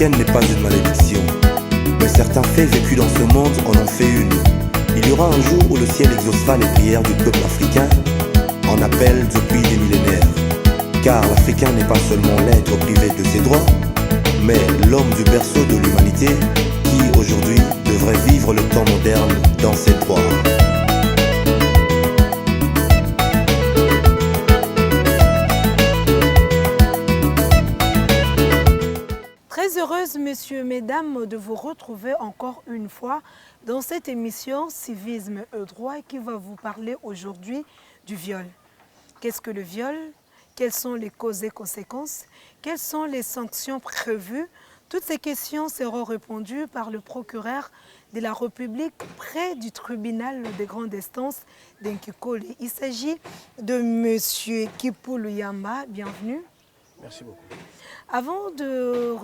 africaine n'est pas une malédiction, mais certains faits vécus dans ce monde en ont fait une. Il y aura un jour où le ciel exaucera les prières du peuple africain en appel depuis des millénaires. Car l'Africain n'est pas seulement l'être privé de ses droits, mais l'homme du berceau de l'humanité qui aujourd'hui devrait vivre le temps moderne dans ses droits. Très heureuse, messieurs, mesdames, de vous retrouver encore une fois dans cette émission Civisme et droit qui va vous parler aujourd'hui du viol. Qu'est-ce que le viol? Quelles sont les causes et conséquences? Quelles sont les sanctions prévues? Toutes ces questions seront répondues par le procureur de la République près du tribunal de grande instance d'Nkikoli. Il s'agit de M. Kipulu Yamba. Bienvenue. Merci beaucoup. Avant de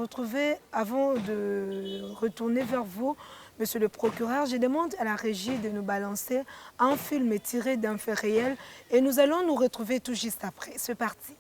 retourner vers vous, Monsieur le procureur, je demande à la régie de nous balancer un film tiré d'un fait réel et nous allons nous retrouver tout juste après. C'est parti.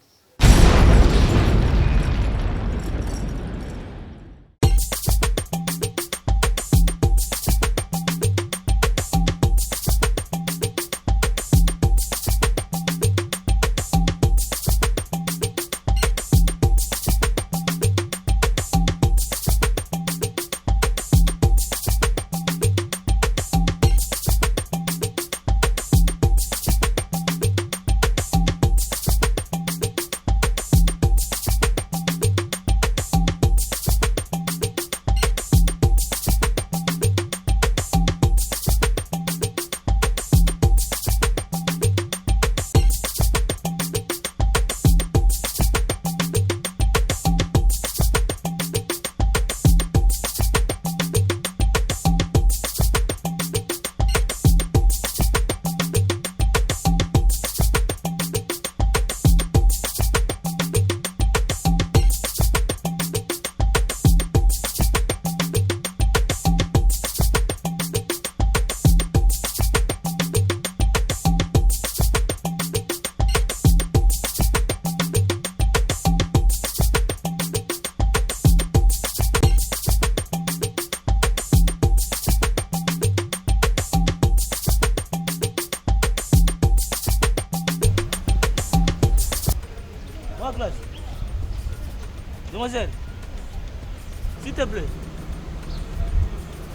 Demoiselle, s'il te plaît.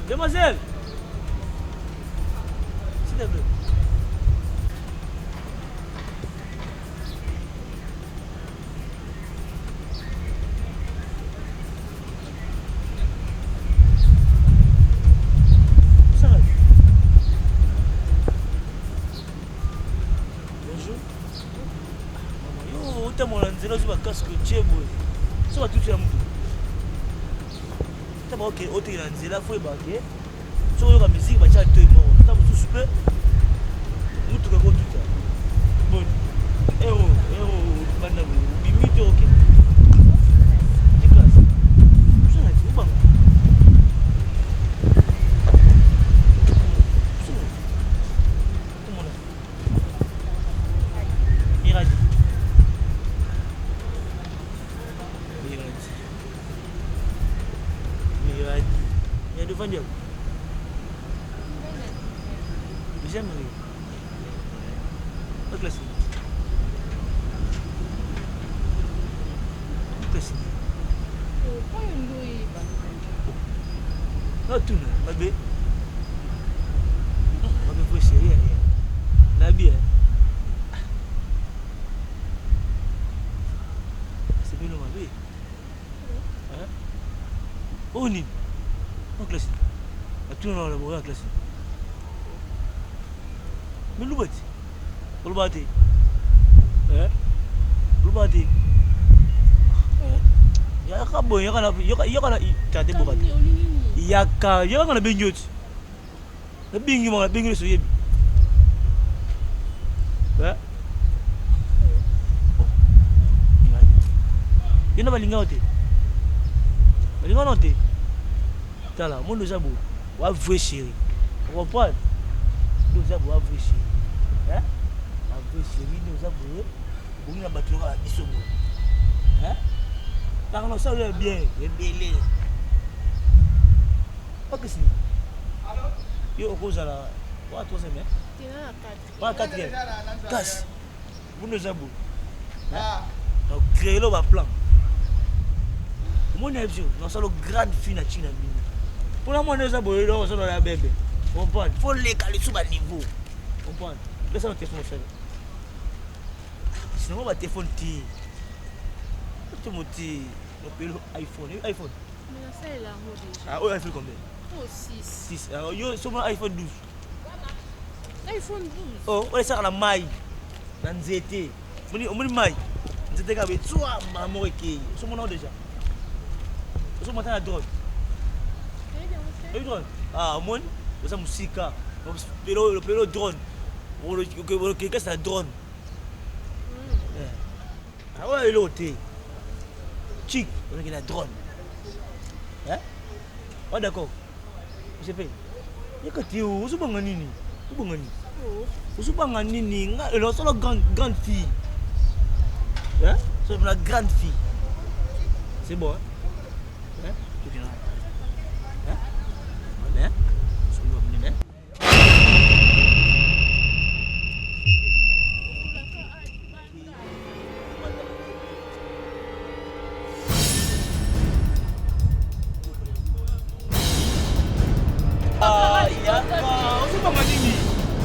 Demoiselle, s'il te plaît. Ça va. Bonjour. Yo, t'as mon anzela sur ma casque, tu es beau. So va tout faire mutu. Taba ok, ote ila nzela fo ebake. So yoka musique ba cha te no. Taba tout super. Mutu ka ko tuta. Bon. Banda bu. Bimite ok. Di classe. So na ti ba. So. Comment là? Iradi. Il y a devant Dieu. J'aimerais. Pas classique. Classique. Non, tout le monde. Ma bébé, c'est rien. La bien. C'est bien, ma bébé. Hein? Oh, ni. En classe. Tout le monde a en classe. Mais le bâti. Le bâti. Hein? Le bâti. Il y a un bon, il y a un il y a un bingot. Le bingo, le bingo, c'est hein? Il y a un balingote. Balingote. Tala, mon nous a beau. Wa vrai chéri. Vous comprenez? Nous a beau vrai chéri. Hein? Wa vrai chéri, nous a beau. Vous n'a battu à biso. Hein? Car on ça bien, bien belé. Pas que c'est. Yo, cause à la. Quoi, toi, c'est bien? Pas 4e. Casse. Vous nous avez beau. Donc, créez le plan. Mon avis, nous sommes une grande fille à Chine. Pour la monnaie, nous sommes la bébé. On comprend. Il faut les caler sur le niveau. On comprend. Laissez le téléphone faire. Sinon, on va téléphone ti. Tu me dis, on peut l'iPhone. iPhone. Mais ça est là, moi déjà. Ah, oui, iPhone combien? Oh, 6. 6. Alors, yo, sur mon iPhone 12. iPhone 12. Oh, on est sur la maille. Dans le ZT. On dit maille. ZT, il y a trois mamans qui sont sur mon nom déjà. Sur mon temps, il y a drone. Il y a drone. Ah, moi, c'est un Sika. Le pélo drone. Qu'est-ce que c'est un drone? Ah ouais, il est au thé. Chic, on a un drone. Hein? Oh d'accord. Je sais pas. Il y a que tu es où? Où est-ce que tu es? Où est-ce que tu es? C'est la grande fille. Hein? C'est la grande fille. C'est bon, hein? Hein? Tu viens là. Hein? On est? On est?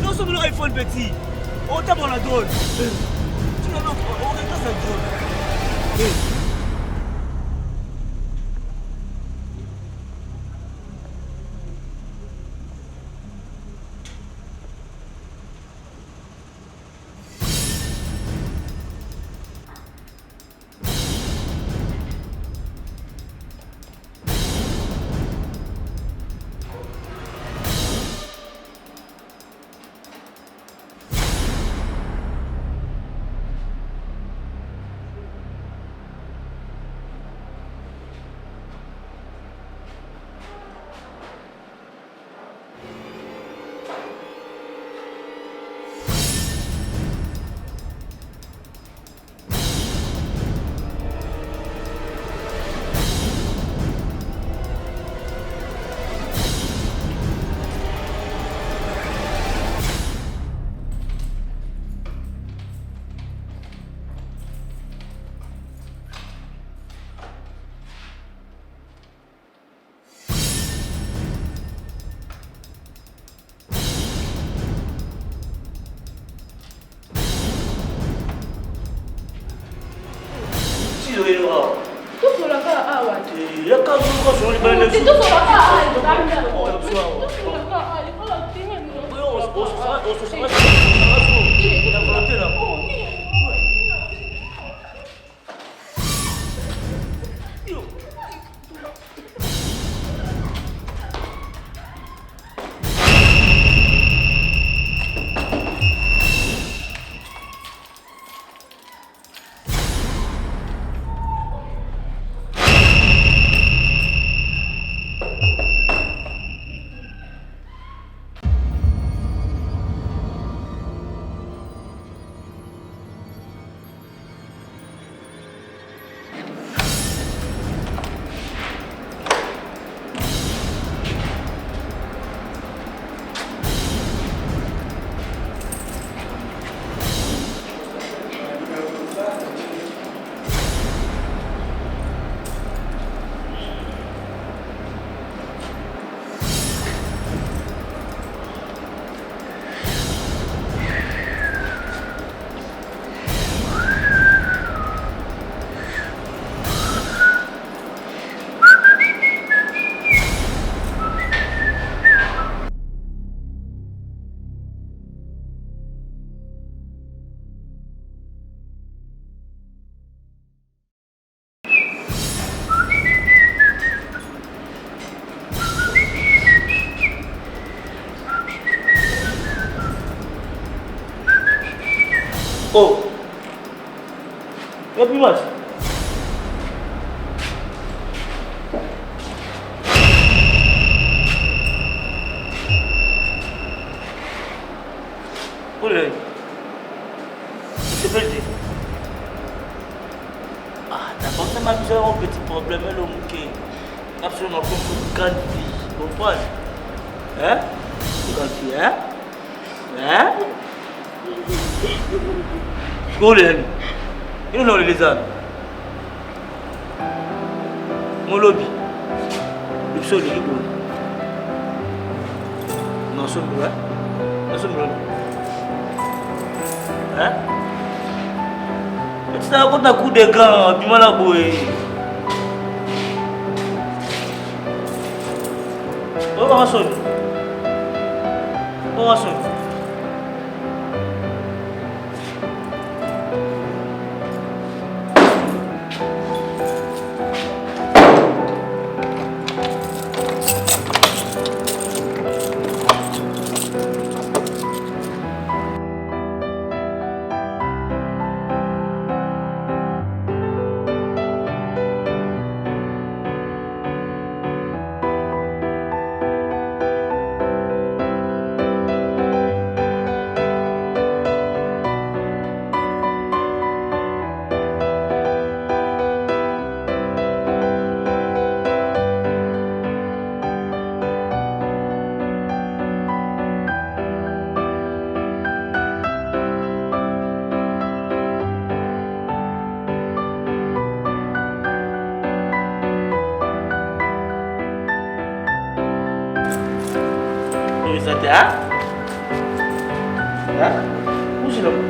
Nous sommes dans l'iPhone petit. On tape dans la drone. Tu n'as pas. On regarde cette drone. Oh, il y a plus match. Oh là, c'est pas le dire. Ah, d'abord, ça m'a mis un petit problème, le mouquet. Absolument comme une grande vie. comprends? Hein? Tu hein? Hein? Golden. You know les ânes. Mon lobby. Le sol est bon. Non, c'est bon. Non, c'est bon. Hein? Tu as un coup de gants, du mal à bouer. On va sonner. On va sonner. Hein? Hein? Où c'est l'homme?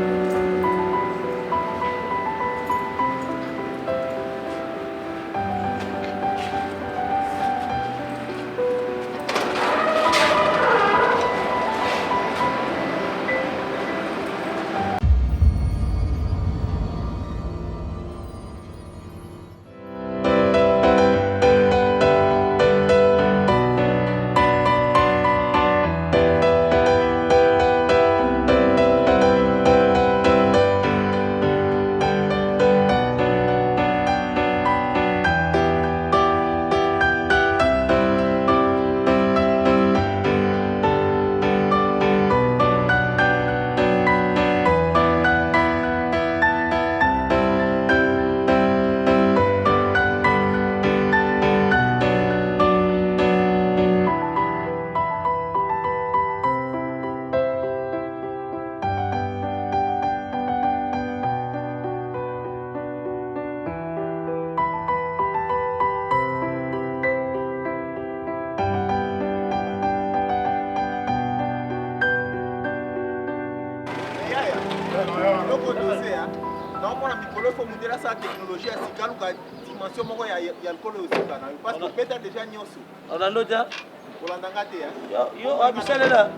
Yo, abisale là.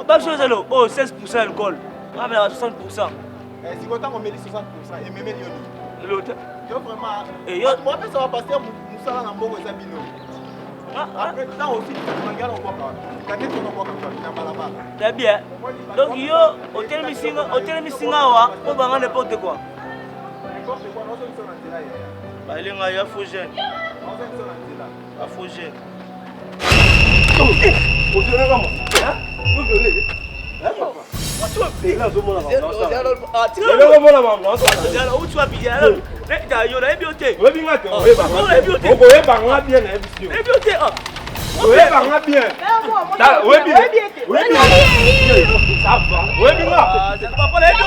Pas chose là. Oh, 16% alcool. Ah mais 60%. Si vous avez 60% et même l'autre. Yo vraiment. Et yo, moi ça va passer Moussala na mboko za bino. Après ça aussi tu regardes on voit pas. Quand on voit comme ça, balabala. Très bien. Donc yo, hôtel Missinga wa, on va n'importe quoi. N'importe quoi, non c'est sur là. Bah il y a faux jeune. Non c'est sur là. Faux jeune. Vous venez comment? Hein? Vous venez? Hein papa? Tu vas payer là, zomo là. Tu vas comment là maman? Où tu vas payer là? Yo la bioté. Oui bien tu. Oui bah. On va pas bien la émission. La bioté. Oui bah bien. Oui bien. Oui bien. Ça va. Oui bien. C'est pas pour la bioté.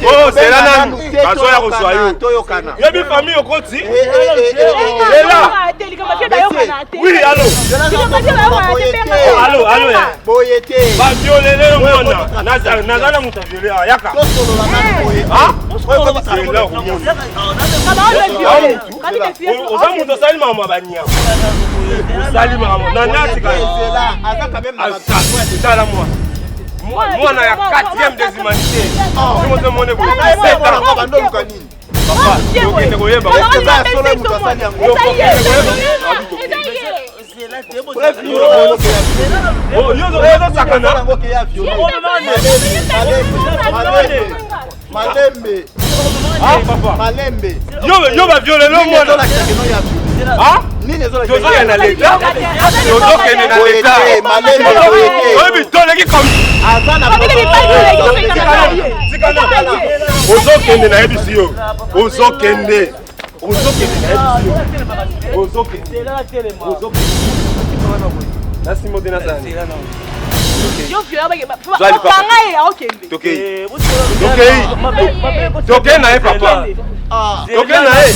Oh, c'est là. bazoya kozwa yo toyokana. yebi famille okoti Eh, oui allo allo boyete. baviolele yo mwana naza na moto aviole yaka Tosolola na boyete. oza moto osali makambo ya banyama osali makambo nanatika tala mwana ya 4e des humanités omozomone bandoluka nini? okende koyeba yozosakana Malembe. Malembe. yo baviolele mwana tozokende na leta tozokende na leta oyebi toleki komi ozokende na yebisi yo ozokende nasimo te nasani tokei na ye papa tokei na ye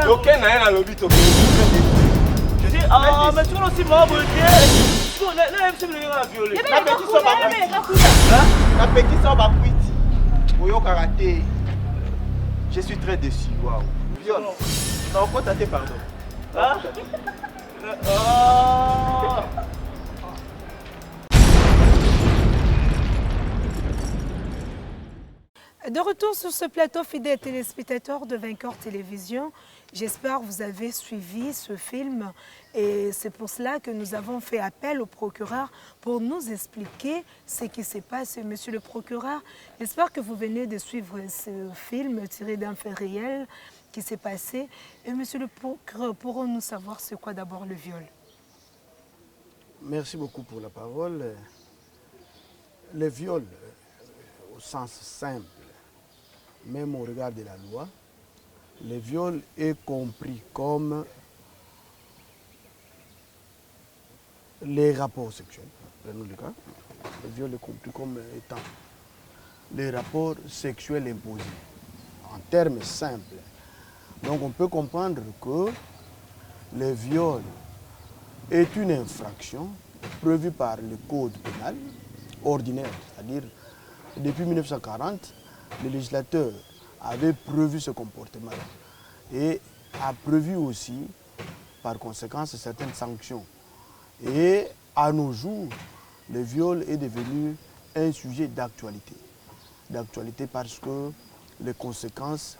tokei na ye nalobi Je suis très déçu. Waouh. Viol. Non, quoi t'as fait pardon? De retour sur ce plateau, fidèles téléspectateurs de Vainqueur Télévision, j'espère que vous avez suivi ce film et c'est pour cela que nous avons fait appel au procureur pour nous expliquer ce qui s'est passé. Monsieur le procureur, j'espère que vous venez de suivre ce film tiré d'un fait réel qui s'est passé. Et monsieur le procureur, pourrons-nous savoir c'est quoi d'abord le viol? Merci beaucoup pour la parole. Le viol, au sens simple, même au regard de la loi, le viol est compris comme les rapports sexuels. Prenons le cas. Le viol est compris comme étant les rapports sexuels imposés, en termes simples. Donc on peut comprendre que le viol est une infraction prévue par le code pénal ordinaire, c'est-à-dire depuis 1940, le législateur avait prévu ce comportement et a prévu aussi, par conséquent, certaines sanctions. Et à nos jours, le viol est devenu un sujet d'actualité. D'actualité parce que les conséquences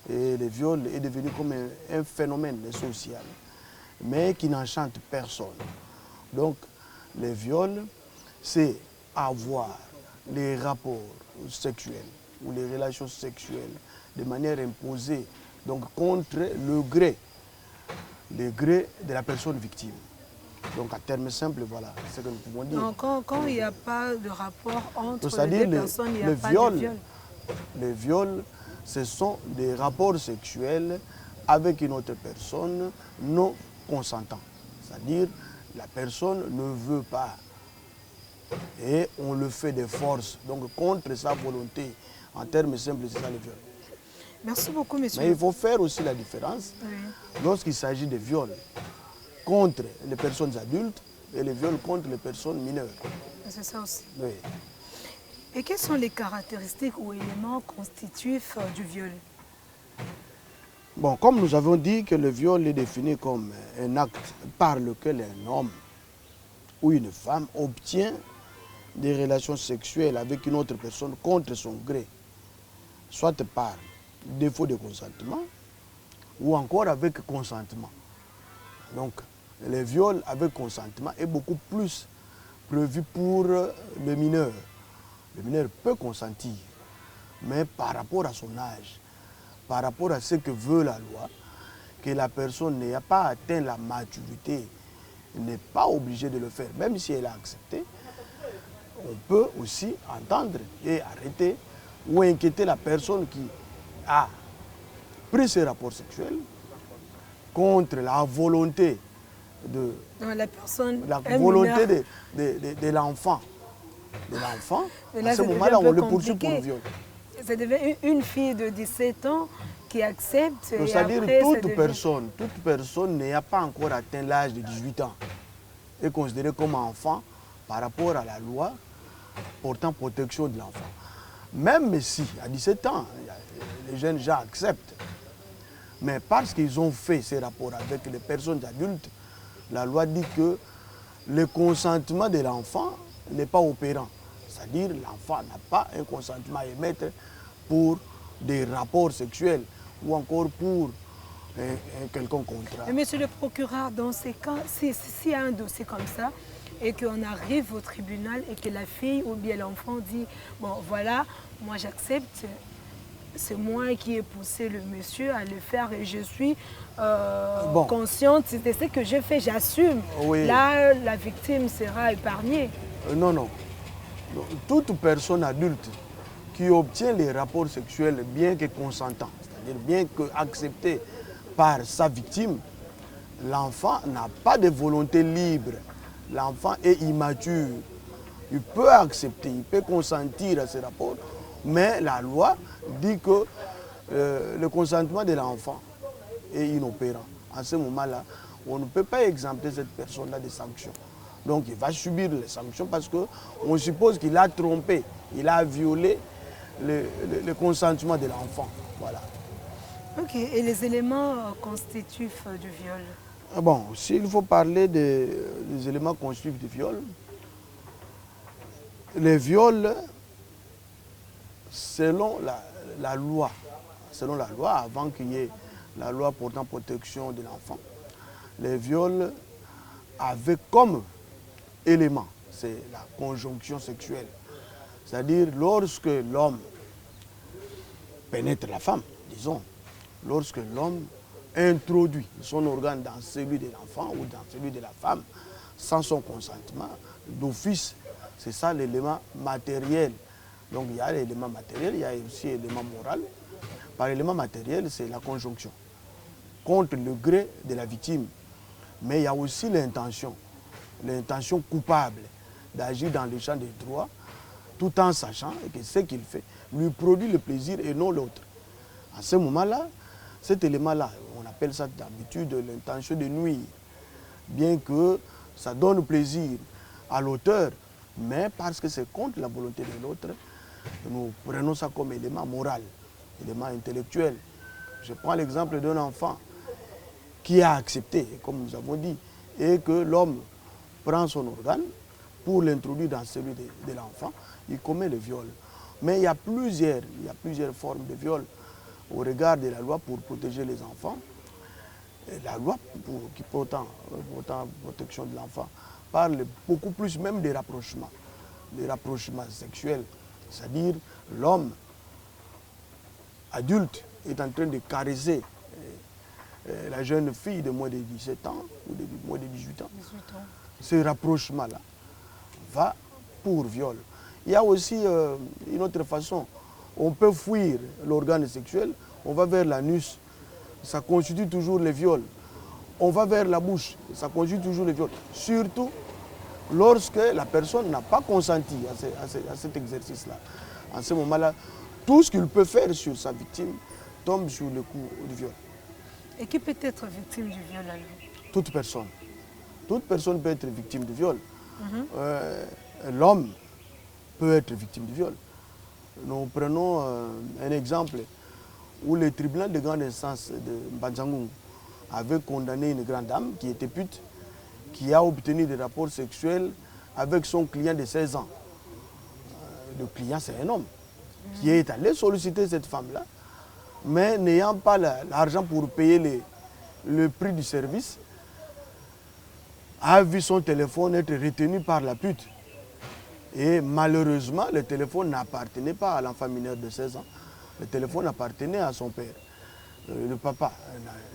et le viol est devenu comme un phénomène social, mais qui n'enchante personne. Donc, le viol, c'est avoir les rapports sexuels ou les relations sexuelles de manière imposée, donc contre le gré de la personne victime. Donc à terme simple, voilà ce que nous pouvons dire. Donc, quand il n'y a pas de rapport entre les deux personnes, il n'y a pas de viol. Le viol, ce sont des rapports sexuels avec une autre personne non consentant. C'est-à-dire la personne ne veut pas et on le fait de force, donc contre sa volonté. En termes simples, c'est ça le viol. Merci beaucoup, monsieur. Mais il faut faire aussi la différence lorsqu'il s'agit de viols contre les personnes adultes et les viols contre les personnes mineures. C'est ça aussi. Oui. Et quelles sont les caractéristiques ou éléments constitutifs du viol? Bon, comme nous avons dit que le viol est défini comme un acte par lequel un homme ou une femme obtient des relations sexuelles avec une autre personne contre son gré, soit par défaut de consentement ou encore avec consentement. Donc, le viol avec consentement est beaucoup plus prévu pour le mineur. Le mineur peut consentir, mais par rapport à son âge, par rapport à ce que veut la loi, que la personne n'ait pas atteint la maturité, n'est pas obligée de le faire, même si elle a accepté, on peut aussi entendre et arrêter ou inquiéter la personne qui a pris ce rapport sexuel contre la volonté de la personne de l'enfant. de l'enfant, Mais là, à ce ça devient moment-là, un peu on le poursuit pour compliqué. viol. Ça devient une fille de 17 ans qui accepte. et C'est-à-dire après, ça toute devient- personne n'ayant pas encore atteint l'âge de 18 ans est considérée comme enfant par rapport à la loi portant protection de l'enfant. Même si, à 17 ans, les jeunes gens acceptent, mais parce qu'ils ont fait ces rapports avec les personnes adultes, la loi dit que le consentement de l'enfant n'est pas opérant. C'est-à-dire l'enfant n'a pas un consentement à émettre pour des rapports sexuels ou encore pour un quelconque contrat. Mais monsieur le procureur, dans ces cas, s'il y a un dossier comme ça et qu'on arrive au tribunal et que la fille ou bien l'enfant dit « Bon, voilà, moi j'accepte, c'est moi qui ai poussé le monsieur à le faire et je suis consciente, c'est ce que j'ai fait, j'assume. Oui. Là, la victime sera épargnée. » Non, non. Toute personne adulte qui obtient les rapports sexuels bien que consentant, c'est-à-dire bien que accepté par sa victime, l'enfant n'a pas de volonté libre. L'enfant est immature. Il peut accepter, il peut consentir à ces rapports, mais la loi dit que le consentement de l'enfant est inopérant. À ce moment-là, on ne peut pas exempter cette personne-là des sanctions. Donc il va subir les sanctions parce qu'on suppose qu'il a trompé, il a violé le consentement de l'enfant. Voilà. Ok, et les éléments constitutifs du viol? Bon, s'il faut parler des éléments constitutifs du viol, les viols, selon la loi, avant qu'il y ait la loi portant protection de l'enfant, les viols avaient comme élément, c'est la conjonction sexuelle. C'est-à-dire lorsque l'homme pénètre la femme, disons, lorsque l'homme introduit son organe dans celui de l'enfant ou dans celui de la femme, sans son consentement, d'office, c'est ça l'élément matériel. Donc il y a l'élément matériel, il y a aussi l'élément moral. Par l'élément matériel, c'est la conjonction, contre le gré de la victime. Mais il y a aussi l'intention coupable d'agir dans le champ des droits, tout en sachant que ce qu'il fait lui produit le plaisir et non l'autre. À ce moment-là, cet élément-là, on appelle ça d'habitude l'intention de nuire, bien que ça donne plaisir à l'auteur, mais parce que c'est contre la volonté de l'autre, nous prenons ça comme élément moral, élément intellectuel. Je prends l'exemple d'un enfant qui a accepté, comme nous avons dit, et que l'homme prend son organe pour l'introduire dans celui de l'enfant, il commet le viol. Mais il y a plusieurs formes de viol au regard de la loi pour protéger les enfants. Et la loi qui portant protection de l'enfant parle beaucoup plus même des rapprochements sexuels. C'est-à-dire l'homme adulte est en train de caresser la jeune fille de moins de 17 ans ou de moins de 18 ans. 18 ans. Ce rapprochement-là va pour viol. Il y a aussi une autre façon. On peut fuir l'organe sexuel, on va vers l'anus, ça constitue toujours le viol. On va vers la bouche, ça constitue toujours le viol. Surtout lorsque la personne n'a pas consenti à cet exercice-là. En ce moment-là, tout ce qu'il peut faire sur sa victime tombe sur le coup du viol. Et qui peut être victime du viol alors? Toute personne. Toute personne peut être victime du viol. L'homme peut être victime du viol. Nous prenons un exemple où le tribunal de grande instance de Mbanjangoum avait condamné une grande dame qui était pute, qui a obtenu des rapports sexuels avec son client de 16 ans. Le client, c'est un homme qui est allé solliciter cette femme-là, mais n'ayant pas l'argent pour payer le prix du service, a vu son téléphone être retenu par la pute. Et malheureusement, le téléphone n'appartenait pas à l'enfant mineur de 16 ans. Le téléphone appartenait à son père. Le papa,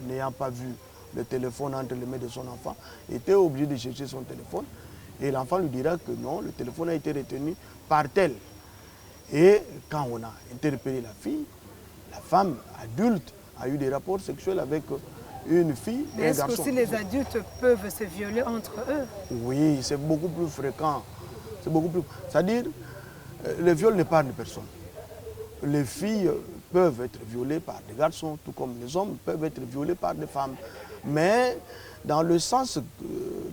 n'ayant pas vu le téléphone entre les mains de son enfant, était obligé de chercher son téléphone. Et l'enfant lui dira que non, le téléphone a été retenu par tel. Et quand on a interpellé la fille, la femme adulte a eu des rapports sexuels avec une fille et un Est-ce que garçon. aussi les adultes peuvent se violer entre eux? Oui, c'est beaucoup plus fréquent C'est beaucoup plus... C'est-à-dire, le viol n'épargne personne. Les filles peuvent être violées par des garçons, tout comme les hommes peuvent être violés par des femmes. Mais dans le sens,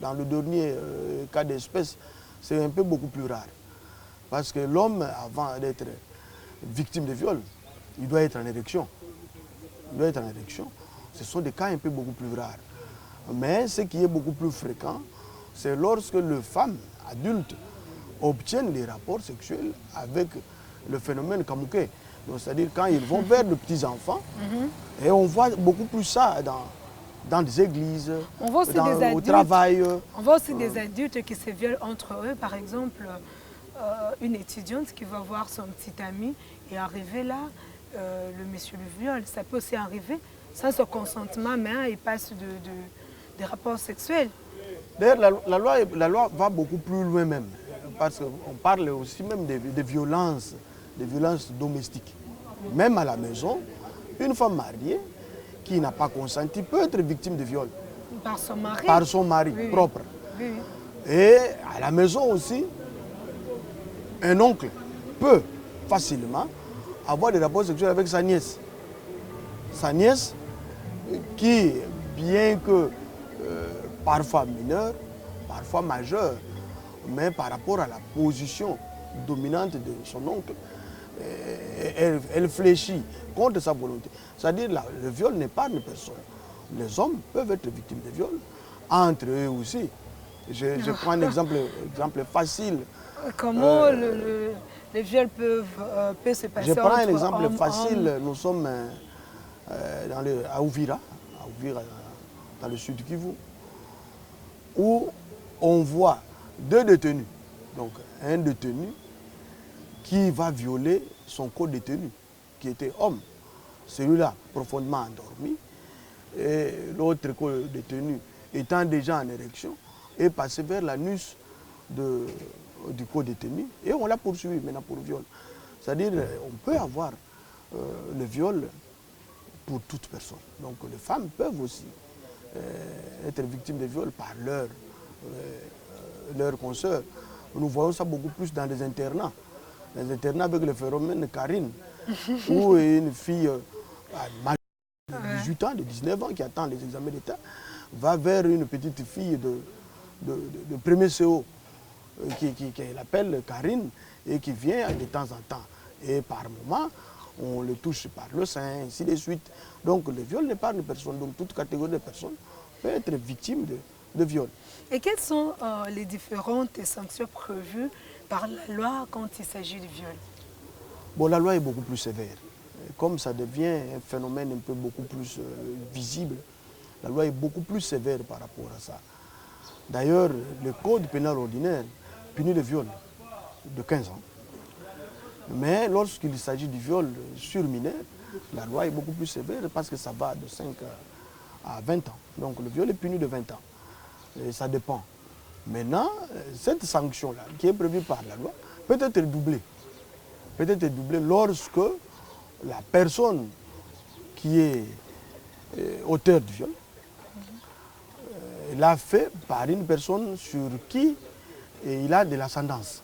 dans le dernier cas d'espèce, c'est un peu beaucoup plus rare. Parce que l'homme, avant d'être victime de viol, il doit être en érection. Il doit être en érection. Ce sont des cas un peu beaucoup plus rares. Mais ce qui est beaucoup plus fréquent, c'est lorsque les femmes adultes obtiennent des rapports sexuels avec le phénomène kamouké. C'est-à-dire quand ils vont vers de petits-enfants, et on voit beaucoup plus ça dans des églises, on voit aussi des au adultes, travail. On voit aussi des adultes qui se violent entre eux. Par exemple, une étudiante qui va voir son petit ami et arriver là, le monsieur le viole. Ça peut aussi arriver sans son consentement, mais il passe des rapports sexuels. D'ailleurs, la loi va beaucoup plus loin même, parce qu'on parle aussi même des violences domestiques. Même à la maison, une femme mariée qui n'a pas consenti peut être victime de viol. Par son mari. Par son mari Oui, propre. oui, oui. Et à la maison aussi, un oncle peut facilement avoir des rapports sexuels avec sa nièce. Sa nièce qui, bien que parfois mineure, parfois majeure, mais par rapport à la position dominante de son oncle, elle fléchit contre sa volonté. C'est-à-dire que le viol n'épargne personne. Les hommes peuvent être victimes de viol, entre eux aussi. Je prends un exemple facile. Comment les viols peuvent se passer? Je prends un entre exemple hommes, facile. hommes. Nous sommes à Ouvira, dans le sud du Kivu, où on voit deux détenus. Donc un détenu qui va violer son co-détenu, qui était homme. Celui-là profondément endormi, et l'autre co-détenu étant déjà en érection, est passé vers l'anus du co-détenu et on l'a poursuivi maintenant pour viol. C'est-à-dire on peut avoir le viol pour toute personne. Donc les femmes peuvent aussi être victimes de viol par leurs consoeurs. Nous voyons ça beaucoup plus dans les internats. Les internats avec le phénomène Karine, où une fille de 18 ans, de 19 ans, qui attend les examens d'État, va vers une petite fille de premier CO, qu'elle appelle Karine, et qui vient de temps en temps. Et par moment, on le touche par le sein, ainsi de suite. Donc le viol n'épargne personne. Donc toute catégorie de personnes peut être victime de viol. Et quelles sont les différentes sanctions prévues par la loi quand il s'agit de viol? Bon, la loi est beaucoup plus sévère. Comme ça devient un phénomène un peu beaucoup plus visible, la loi est beaucoup plus sévère par rapport à ça. D'ailleurs, le code pénal ordinaire punit le viol de 15 ans. Mais lorsqu'il s'agit du viol sur mineur, la loi est beaucoup plus sévère parce que ça va de 5 à 20 ans. Donc le viol est puni de 20 ans. Et ça dépend. Maintenant, cette sanction-là, qui est prévue par la loi, peut être doublée. Peut être doublée lorsque la personne qui est auteur du viol l'a fait par une personne sur qui il a de l'ascendance.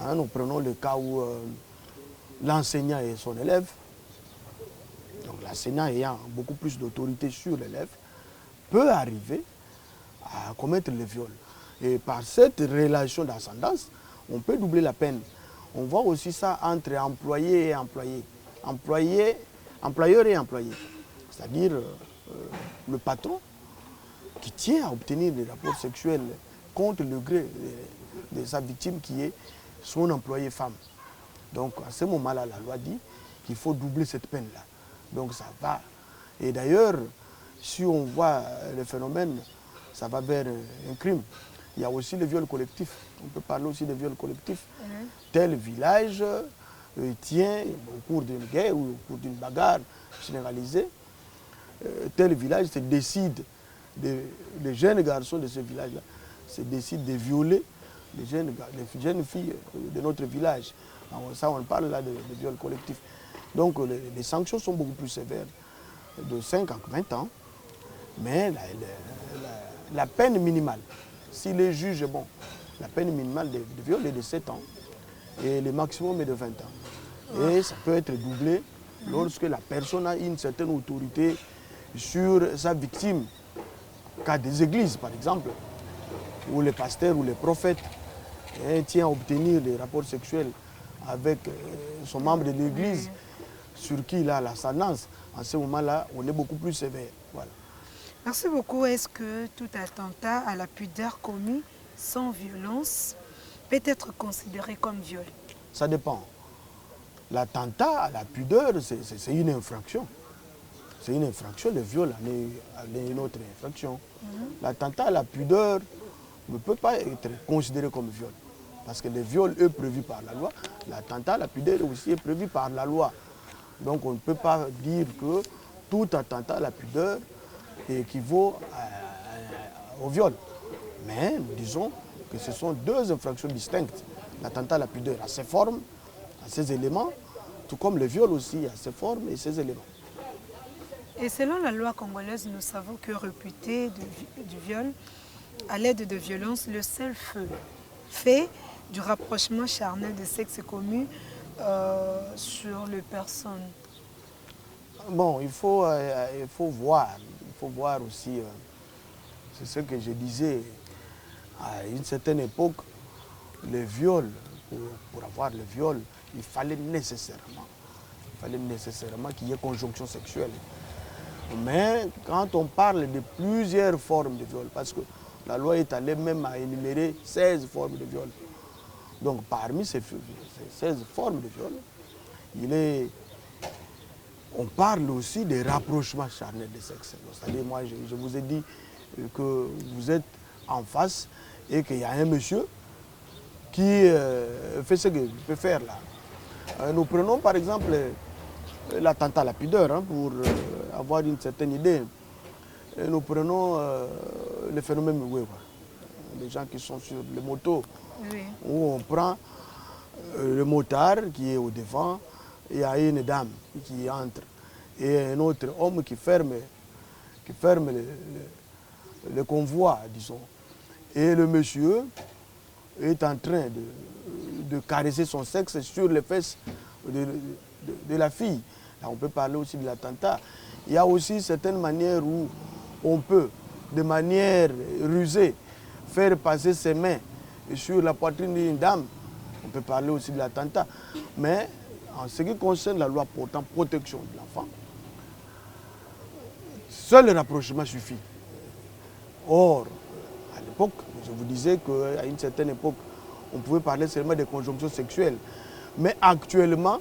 Hein, nous prenons le cas où l'enseignant est son élève. Donc l'enseignant ayant beaucoup plus d'autorité sur l'élève peut arriver à commettre le viol. Et par cette relation d'ascendance, on peut doubler la peine. On voit aussi ça entre employé et employé. Employeur et employé. C'est-à-dire le patron qui tient à obtenir des rapports sexuels contre le gré de sa victime qui est son employé femme. Donc à ce moment-là, la loi dit qu'il faut doubler cette peine-là. Donc ça va. Et d'ailleurs, si on voit le phénomène, ça va vers un crime. Il y a aussi le viol collectif. On peut parler aussi de viol collectif. Tel village tient, au cours d'une guerre ou au cours d'une bagarre généralisée, tel village se décide, les jeunes garçons de ce village-là se décident de violer les jeunes filles de notre village. Alors, ça, on parle là de viol collectif. Donc les sanctions sont beaucoup plus sévères, de 5 à 20 ans, mais la peine minimale, si le juge la peine minimale de viol est de 7 ans et le maximum est de 20 ans. Et ça peut être doublé lorsque la personne a une certaine autorité sur sa victime, cas des églises par exemple, où les pasteurs ou les prophètes tient à obtenir des rapports sexuels avec son membre de l'église sur qui il a l'ascendance. En ce moment-là, on est beaucoup plus sévère. Voilà. Merci beaucoup. Est-ce que tout attentat à la pudeur commis sans violence peut être considéré comme viol? Ça dépend. L'attentat à la pudeur, c'est une infraction. C'est une infraction. Le viol en est une autre infraction. L'attentat à la pudeur ne peut pas être considéré comme viol. Parce que le viol est prévu par la loi. L'attentat à la pudeur aussi est prévu par la loi. Donc on ne peut pas dire que tout attentat à la pudeur équivaut au viol. Mais nous disons que ce sont deux infractions distinctes. L'attentat à la pudeur a ses formes, a ses éléments, tout comme le viol aussi a ses formes et ses éléments. Et selon la loi congolaise, nous savons que réputé du viol à l'aide de violence, le seul fait du rapprochement charnel de sexe commis sur les personnes. Bon, il faut voir aussi, c'est ce que je disais, à une certaine époque, le viol, pour avoir le viol, il fallait nécessairement qu'il y ait conjonction sexuelle. Mais quand on parle de plusieurs formes de viol, parce que la loi est allée même à énumérer 16 formes de viol. Donc parmi ces 16 formes de viol, on parle aussi des rapprochements charnels de sexe. C'est-à-dire, moi, je vous ai dit que vous êtes en face et qu'il y a un monsieur qui fait ce qu'il peut faire là. Nous prenons par exemple l'attentat à la pudeur, pour avoir une certaine idée. Et nous prenons le phénomène Mouéwa, les gens qui sont sur les motos, où on prend le motard qui est au devant, il y a une dame qui entre et un autre homme qui ferme le convoi, disons. Et le monsieur est en train de caresser son sexe sur les fesses de la fille. Là, on peut parler aussi de l'attentat. Il y a aussi certaines manières où on peut, de manière rusée, faire passer ses mains sur la poitrine d'une dame. On peut parler aussi de l'attentat. Mais en ce qui concerne la loi portant protection de l'enfant, seul le rapprochement suffit. Or, à l'époque, je vous disais qu'à une certaine époque, on pouvait parler seulement de conjonction sexuelle. Mais actuellement,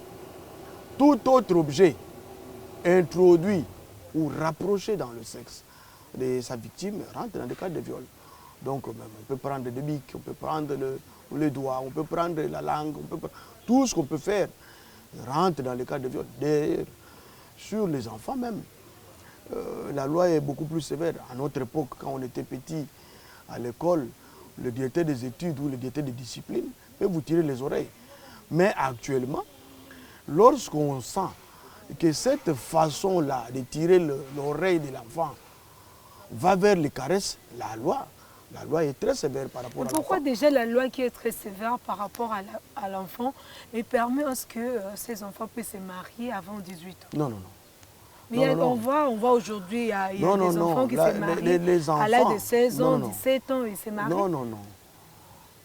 tout autre objet introduit ou rapproché dans le sexe de sa victime rentre dans le cadre de viol. Donc, on peut prendre des bics, on peut prendre le doigt, on peut prendre la langue, tout ce qu'on peut faire rentre dans le cadre de viol. D'ailleurs, sur les enfants même, la loi est beaucoup plus sévère. À notre époque, quand on était petit à l'école, le directeur des études ou le directeur des disciplines peut vous tirer les oreilles. Mais actuellement, lorsqu'on sent que cette façon-là de tirer l'oreille de l'enfant va vers les caresses, la loi est très sévère par rapport à l'enfant. Pourquoi déjà la loi qui est très sévère par rapport à l'enfant et permet à ce que ces enfants puissent se marier avant 18 ans? Non. Mais on voit aujourd'hui, il y a des enfants qui se marient à l'âge de 16 ans, 17 ans, ils se marient. Non.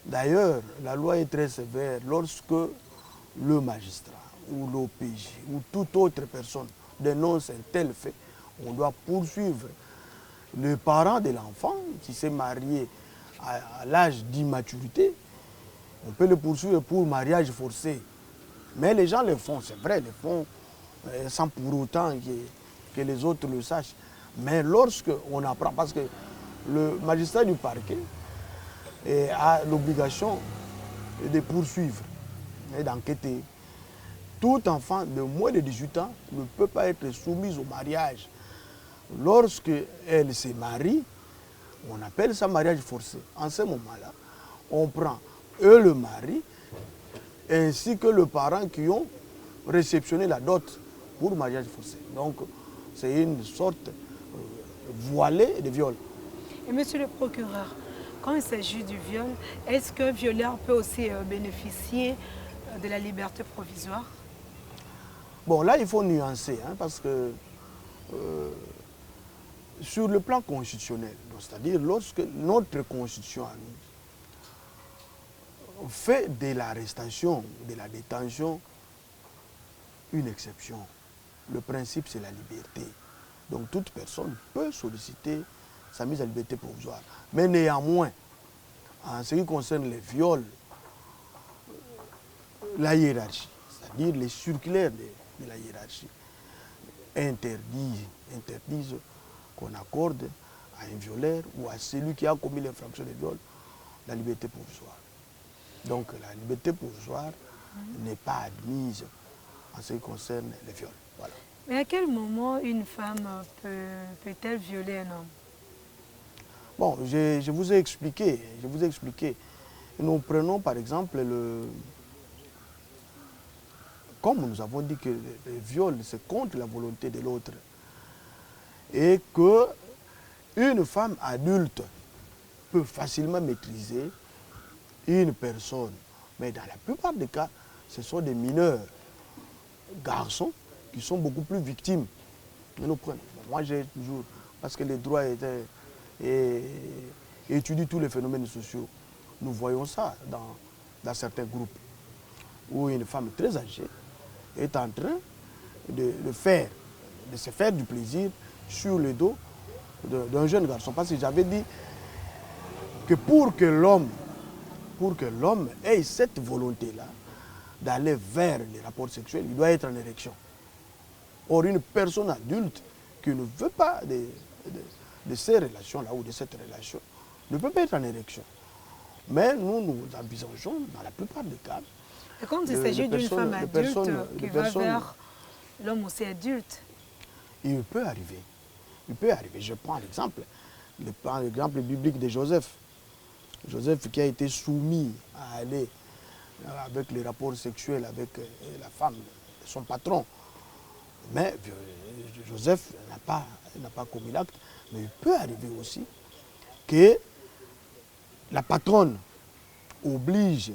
D'ailleurs, la loi est très sévère lorsque le magistrat ou l'OPJ ou toute autre personne dénonce un tel fait. On doit poursuivre le parent de l'enfant qui s'est marié à l'âge d'immaturité. On peut le poursuivre pour mariage forcé. Mais les gens le font, c'est vrai, le font sans pour autant que les autres le sachent. Mais lorsque on apprend, parce que le magistrat du parquet a l'obligation de poursuivre et d'enquêter. Tout enfant de moins de 18 ans ne peut pas être soumis au mariage. Lorsqu'elle se marie, on appelle ça mariage forcé. En ce moment-là, on prend le mari ainsi que le parent qui ont réceptionné la dot pour mariage forcé. Donc, c'est une sorte voilée de viol. Et monsieur le procureur, quand il s'agit du viol, est-ce qu'un violeur peut aussi bénéficier de la liberté provisoire? Bon, là, il faut nuancer, hein, parce que sur le plan constitutionnel, c'est-à-dire lorsque notre constitution à nous fait de l'arrestation, de la détention, une exception. Le principe, c'est la liberté. Donc toute personne peut solliciter sa mise en liberté provisoire. Mais néanmoins, en ce qui concerne les viols, la hiérarchie, c'est-à-dire les circulaires de la hiérarchie, interdisent qu'on accorde à un violeur ou à celui qui a commis l'infraction de viol la liberté provisoire. Donc la liberté provisoire n'est pas admise en ce qui concerne les viols. Voilà. Mais à quel moment une femme peut-elle violer un homme? Bon, je vous ai expliqué. Nous prenons par exemple comme nous avons dit que le viol, c'est contre la volonté de l'autre. Et que une femme adulte peut facilement maîtriser une personne. Mais dans la plupart des cas, ce sont des mineurs garçons qui sont beaucoup plus victimes. Nous prenons. Moi, j'ai toujours, parce que les droits étudient tous les phénomènes sociaux. Nous voyons ça dans certains groupes où une femme très âgée est en train de se faire du plaisir sur le dos d'un jeune garçon. Parce que j'avais dit que pour que l'homme ait cette volonté-là d'aller vers les rapports sexuels, il doit être en érection. Or, une personne adulte qui ne veut pas de ces relations-là ou de cette relation ne peut pas être en érection. Mais nous envisageons, dans la plupart des cas, et quand il s'agit d'une femme adulte qui va vers l'homme aussi adulte, il peut arriver. Je prends l'exemple biblique de Joseph. Joseph qui a été soumis à aller avec les rapports sexuels avec la femme de son patron. Mais Joseph n'a pas commis l'acte. Mais il peut arriver aussi que la patronne oblige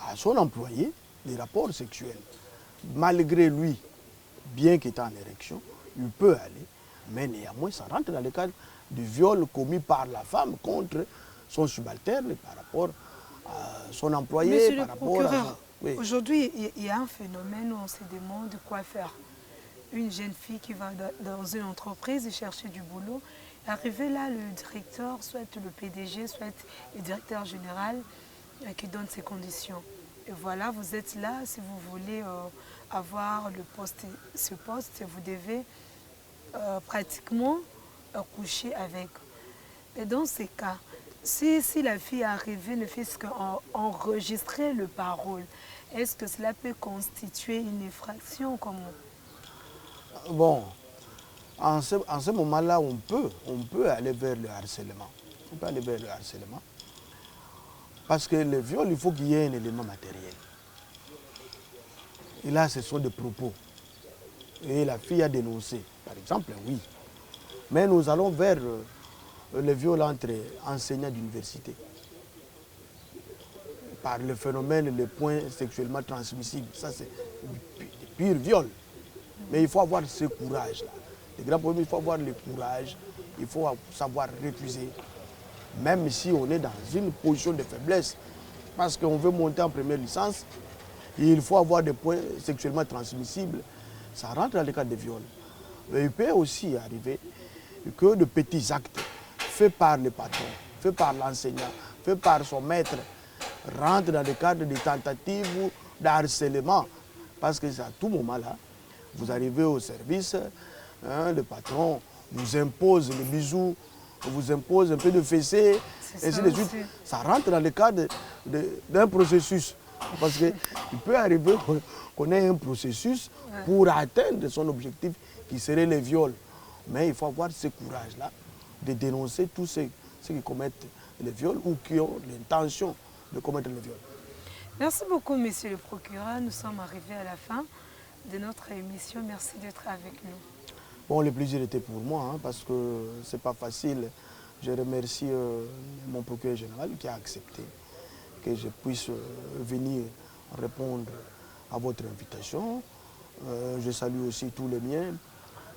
à son employé les rapports sexuels. Malgré lui, bien qu'étant en érection, il peut aller, mais néanmoins, ça rentre dans le cadre du viol commis par la femme contre son subalterne par rapport à son employé. Monsieur par le rapport procureur, oui. Aujourd'hui, il y a un phénomène où on se demande quoi faire. Une jeune fille qui va dans une entreprise chercher du boulot, arrivé là, le directeur, soit le PDG, soit le directeur général, qui donne ses conditions. Et voilà, vous êtes là, si vous voulez avoir ce poste, vous devez pratiquement coucher avec. Et dans ces cas, si la fille est arrivée, ne fait qu'enregistrer le parole, est-ce que cela peut constituer une infraction comme... Bon, en ce moment-là, on peut aller vers le harcèlement. On peut aller vers le harcèlement. Parce que le viol, il faut qu'il y ait un élément matériel. Et là, ce sont des propos. Et la fille a dénoncé, par exemple, oui. Mais nous allons vers le viol entre enseignants d'université. Par le phénomène, les points sexuellement transmissibles. Ça, c'est du pur viol. Mais il faut avoir ce courage-là. Le grand problème, il faut avoir le courage. Il faut savoir refuser. Même si on est dans une position de faiblesse, parce qu'on veut monter en première licence, il faut avoir des points sexuellement transmissibles. Ça rentre dans le cadre des viols. Mais il peut aussi arriver que de petits actes faits par le patron, faits par l'enseignant, faits par son maître, rentrent dans le cadre des tentatives d'harcèlement. Parce que à tout moment-là, vous arrivez au service, le patron vous impose les bisous, vous impose un peu de fessée, ainsi de suite. Ça rentre dans le cadre d'un processus. Parce qu'il peut arriver qu'on ait un processus pour atteindre son objectif qui serait le viol. Mais il faut avoir ce courage-là de dénoncer tous ceux qui commettent le viol ou qui ont l'intention de commettre le viol. Merci beaucoup, monsieur le procureur. Nous sommes arrivés à la fin de notre émission. Merci d'être avec nous. Bon, le plaisir était pour moi, hein, parce que ce n'est pas facile. Je remercie mon procureur général qui a accepté que je puisse venir répondre à votre invitation. Je salue aussi tous les miens,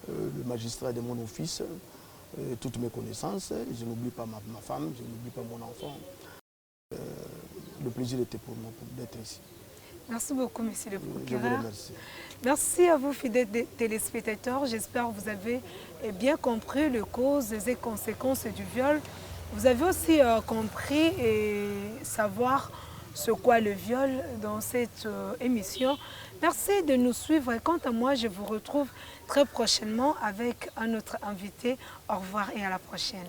le magistrat de mon office, toutes mes connaissances. Je n'oublie pas ma femme, je n'oublie pas mon enfant. Le plaisir était pour moi d'être ici. Merci beaucoup, monsieur le Je vous procureur. remercie. Merci à vous, fidèles téléspectateurs. J'espère que vous avez bien compris les causes et conséquences du viol. Vous avez aussi compris et savoir ce qu'est le viol dans cette émission. Merci de nous suivre. Et quant à moi, je vous retrouve très prochainement avec un autre invité. Au revoir et à la prochaine.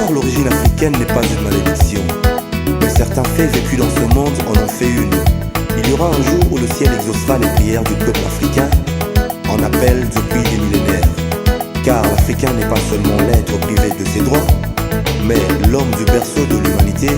L'origine africaine n'est pas une malédiction, mais certains faits vécus dans ce monde en ont fait une. Il y aura un jour où le ciel exaucera les prières du peuple africain en appel depuis des millénaires. Car l'Africain n'est pas seulement l'être privé de ses droits, mais l'homme du berceau de l'humanité